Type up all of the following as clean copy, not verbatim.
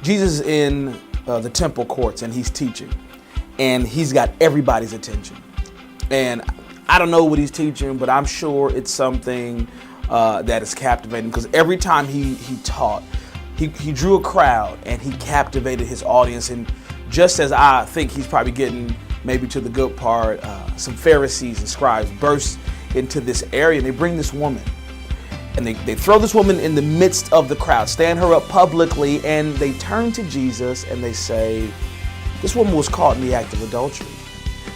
Jesus is in the temple courts and he's teaching, and he's got everybody's attention. And I don't know what he's teaching, but I'm sure it's something that is captivating, because every time he taught, he drew a crowd and he captivated his audience. And just as I think he's probably getting maybe to the good part, some Pharisees and scribes burst into this area, and they bring this woman. And they throw this woman in the midst of the crowd, stand her up publicly, and they turn to Jesus and they say, this woman was caught in the act of adultery.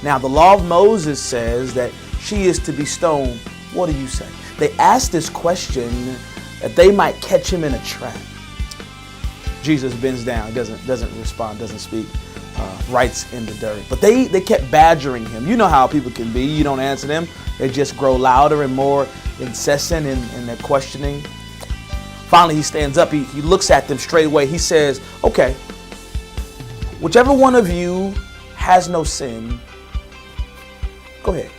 Now, the law of Moses says that she is to be stoned. What do you say? They ask this question that they might catch him in a trap. Jesus bends down, doesn't respond, doesn't speak, writes in the dirt. But they kept badgering him. You know how people can be. You don't answer them, they just grow louder and more incessant in their questioning. Finally, he stands up. He looks at them straight away. He says, okay, whichever one of you has no sin, go ahead.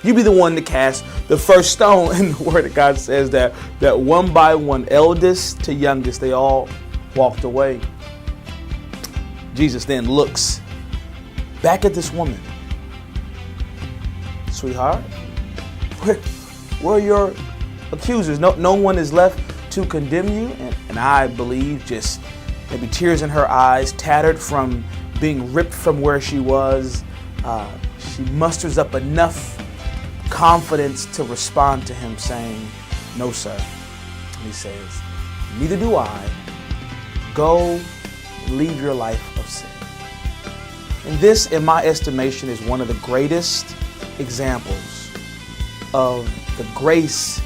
You be the one to cast the first stone. And the word of God says that one by one, eldest to youngest, they all walked away. Jesus then looks back at this woman. Sweetheart, where are your accusers? No one is left to condemn you. And I believe, just maybe tears in her eyes, tattered from being ripped from where she was, she musters up enough confidence to respond to him saying, no, sir. And he says, neither do I. Go, leave your life of sin. And this, in my estimation, is one of the greatest examples of the grace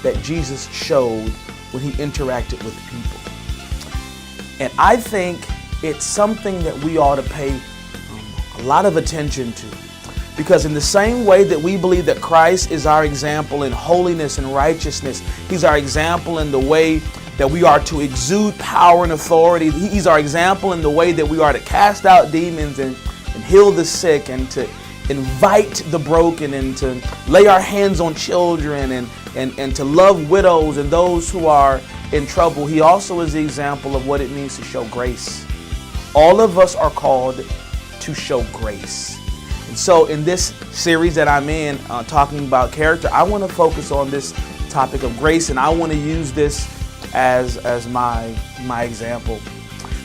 that Jesus showed when he interacted with people. And I think it's something that we ought to pay a lot of attention to. Because in the same way that we believe that Christ is our example in holiness and righteousness, he's our example in the way that we are to exude power and authority. He's our example in the way that we are to cast out demons and heal the sick, and to invite the broken, and to lay our hands on children, and to love widows and those who are in trouble. He also is the example of what it means to show grace. All of us are called to show grace. And so in this series that I'm in, talking about character, I want to focus on this topic of grace, and I want to use this as my example.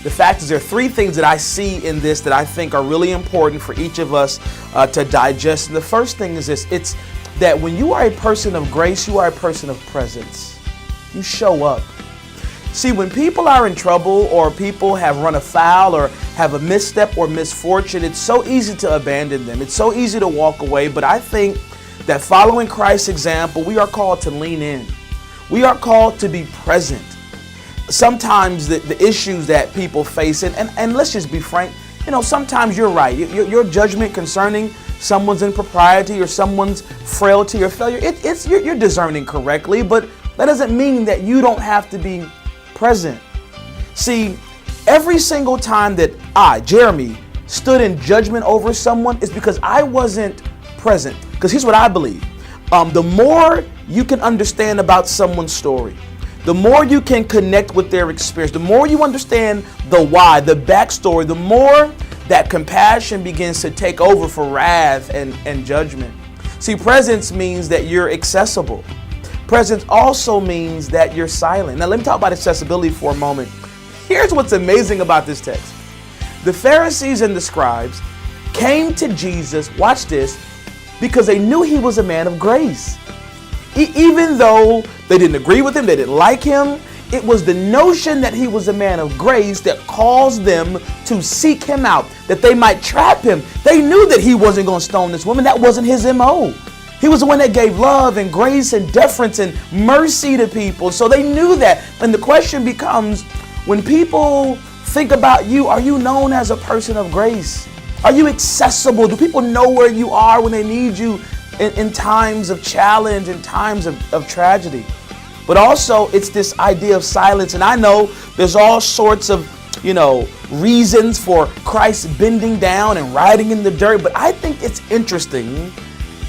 The fact is, there are three things that I see in this that I think are really important for each of us to digest. And the first thing is this: it's that when you are a person of grace, you are a person of presence. You show up. See, when people are in trouble, or people have run afoul, or have a misstep or misfortune, it's so easy to abandon them. It's so easy to walk away. But I think that following Christ's example, we are called to lean in. We are called to be present. Sometimes the issues that people face, and let's just be frank, sometimes you're right. Your judgment concerning someone's impropriety or someone's frailty or failure, you're discerning correctly, but that doesn't mean that you don't have to be present. See, every single time that I, Geremy, stood in judgment over someone is because I wasn't present. Because here's what I believe. The more you can understand about someone's story, the more you can connect with their experience, the more you understand the why, the backstory, the more that compassion begins to take over for wrath and judgment. See, presence means that you're accessible. Presence also means that you're silent. Now, let me talk about accessibility for a moment. Here's what's amazing about this text. The Pharisees and the scribes came to Jesus, watch this, because they knew he was a man of grace. Even though they didn't agree with him, they didn't like him, it was the notion that he was a man of grace that caused them to seek him out, that they might trap him. They knew that he wasn't going to stone this woman. That wasn't his MO. He was the one that gave love and grace and deference and mercy to people. So they knew that. And the question becomes, when people think about you, are you known as a person of grace? Are you accessible? Do people know where you are when they need you in times of challenge, in times of tragedy? But also, it's this idea of silence. And I know there's all sorts of, reasons for Christ bending down and writing in the dirt. But I think it's interesting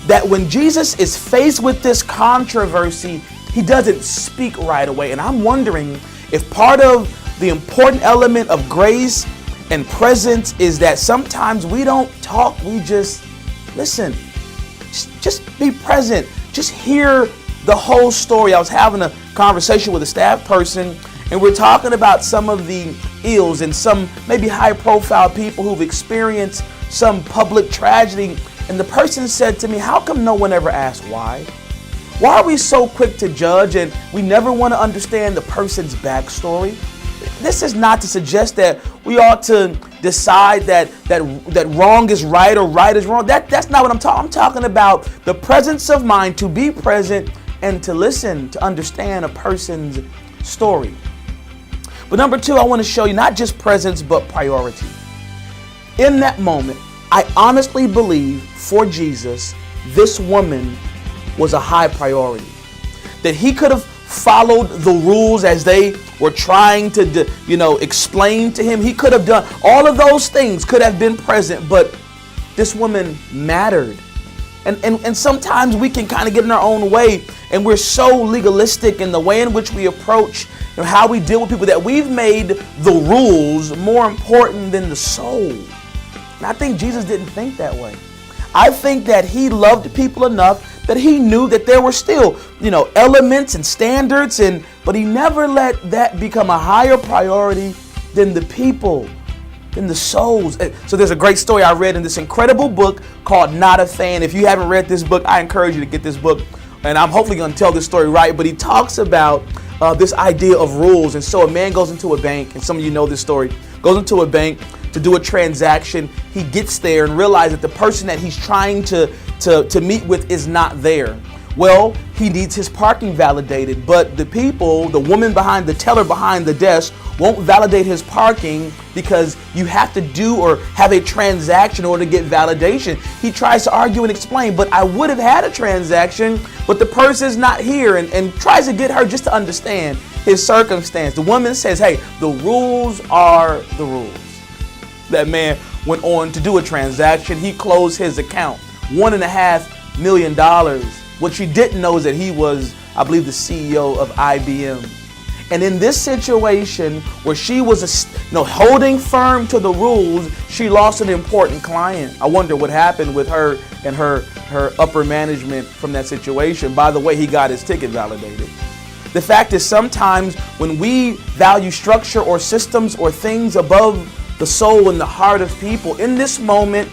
that when Jesus is faced with this controversy, he doesn't speak right away. And I'm wondering if part of the important element of grace and presence is that sometimes we don't talk, we just listen. Just be present. Just hear the whole story. I was having a conversation with a staff person, and we're talking about some of the ills and some maybe high-profile people who've experienced some public tragedy. And the person said to me, how come no one ever asked why? Why are we so quick to judge and we never want to understand the person's backstory? This is not to suggest that we ought to decide that wrong is right or right is wrong. That's not what I'm talking. I'm talking about the presence of mind to be present and to listen, to understand a person's story. But number two, I want to show you not just presence, but priority. In that moment, I honestly believe for Jesus, this woman was a high priority. That he could have followed the rules as they were trying to, explain to him. He could have done all of those things, could have been present, but this woman mattered. And sometimes we can kind of get in our own way, and we're so legalistic in the way in which we approach and how we deal with people that we've made the rules more important than the soul. And I think Jesus didn't think that way. I think that he loved people enough that he knew that there were still, elements and standards, but he never let that become a higher priority than the people, than the souls. So there's a great story I read in this incredible book called Not a Fan. If you haven't read this book, I encourage you to get this book. And I'm hopefully going to tell this story right. But he talks about this idea of rules. And so a man goes into a bank, and some of you know this story, goes into a bank to do a transaction. He gets there and realizes that the person that he's trying to meet with is not there. Well, he needs his parking validated, but the woman behind the teller behind the desk won't validate his parking because you have to do or have a transaction in order to get validation. He tries to argue and explain, but I would have had a transaction, but the person's not here, and tries to get her just to understand his circumstance. The woman says, hey, the rules are the rules. That man went on to do a transaction. He closed his account, $1.5 million. What she didn't know is that he was, I believe, the CEO of IBM. And in this situation where she was holding firm to the rules, she lost an important client. I wonder what happened with her and her upper management from that situation. By the way, he got his ticket validated. The fact is, sometimes when we value structure or systems or things above the soul and the heart of people, in this moment,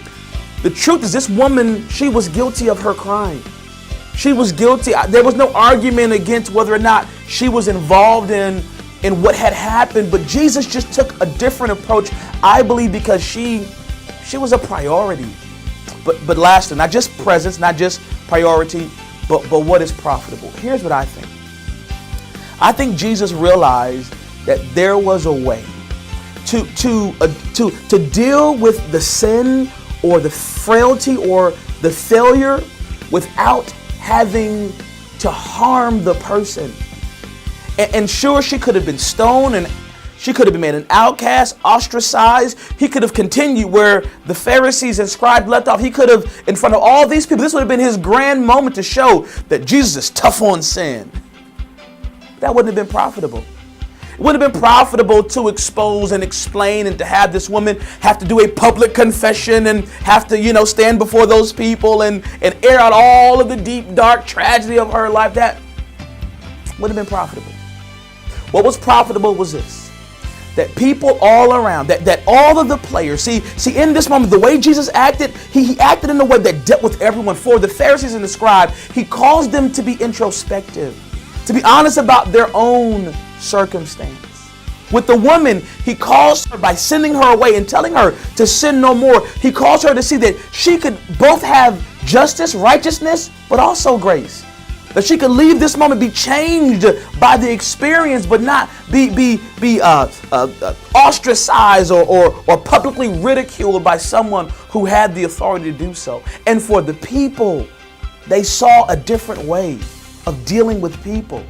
the truth is this woman, she was guilty of her crime. She was guilty. There was no argument against whether or not she was involved in what had happened, but Jesus just took a different approach, I believe, because she was a priority. But lastly, not just presence, not just priority, but what is profitable. Here's what I think. I think Jesus realized that there was a way to deal with the sin or the frailty or the failure without having to harm the person. And sure, she could have been stoned, and she could have been made an outcast, ostracized. He could have continued where the Pharisees and scribes left off. He could have, in front of all these people, this would have been his grand moment to show that Jesus is tough on sin. That wouldn't have been profitable. It would have been profitable to expose and explain and to have this woman have to do a public confession and have to, stand before those people and air out all of the deep, dark tragedy of her life. That would have been profitable. What was profitable was this, that people all around, that all of the players, see in this moment, the way Jesus acted, he acted in a way that dealt with everyone. For the Pharisees and the scribes, he caused them to be introspective, to be honest about their own circumstance. With the woman, he calls her by sending her away and telling her to sin no more. He calls her to see that she could both have justice, righteousness, but also grace. That she could leave this moment, be changed by the experience, but not be ostracized or publicly ridiculed by someone who had the authority to do so. And for the people, they saw a different way of dealing with people.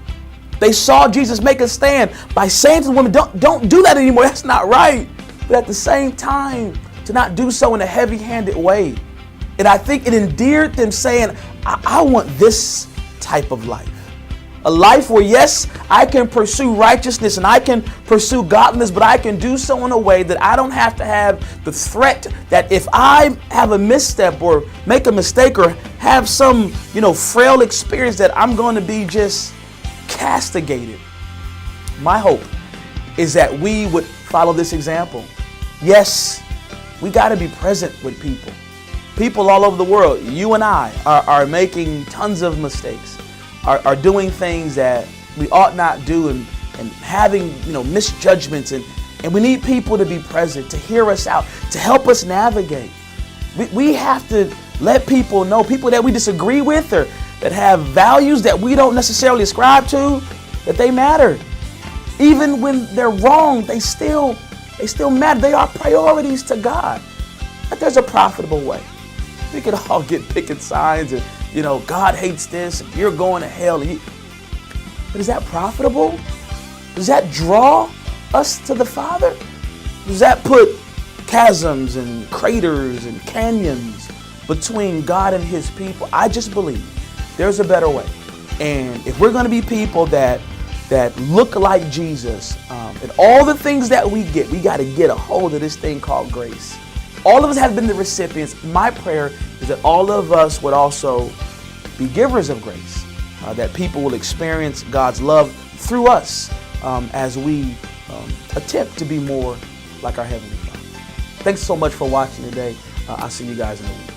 They saw Jesus make a stand by saying to the woman, don't do that anymore. That's not right. But at the same time, to not do so in a heavy-handed way. And I think it endeared them, saying, I want this type of life. a life where, yes, I can pursue righteousness and I can pursue godliness, but I can do so in a way that I don't have to have the threat that if I have a misstep or make a mistake or have some, frail experience, that I'm going to be just castigated. My hope is that we would follow this example. Yes, we got to be present with people. People all over the world, you and I, are making tons of mistakes, are doing things that we ought not do, and having misjudgments, and we need people to be present, to hear us out, to help us navigate. We have to let people know, people that we disagree with or that have values that we don't necessarily ascribe to, that they matter. Even when they're wrong, they still matter. They are priorities to God. But there's a profitable way. We could all get picket signs and, God hates this, and you're going to hell. But is that profitable? Does that draw us to the Father? Does that put chasms and craters and canyons between God and his people? I just believe there's a better way. And if we're going to be people that look like Jesus, and all the things that we got to get a hold of this thing called grace. All of us have been the recipients. My prayer is that all of us would also be givers of grace, that people will experience God's love through us as we attempt to be more like our Heavenly Father. Thanks so much for watching today. I'll see you guys in a week.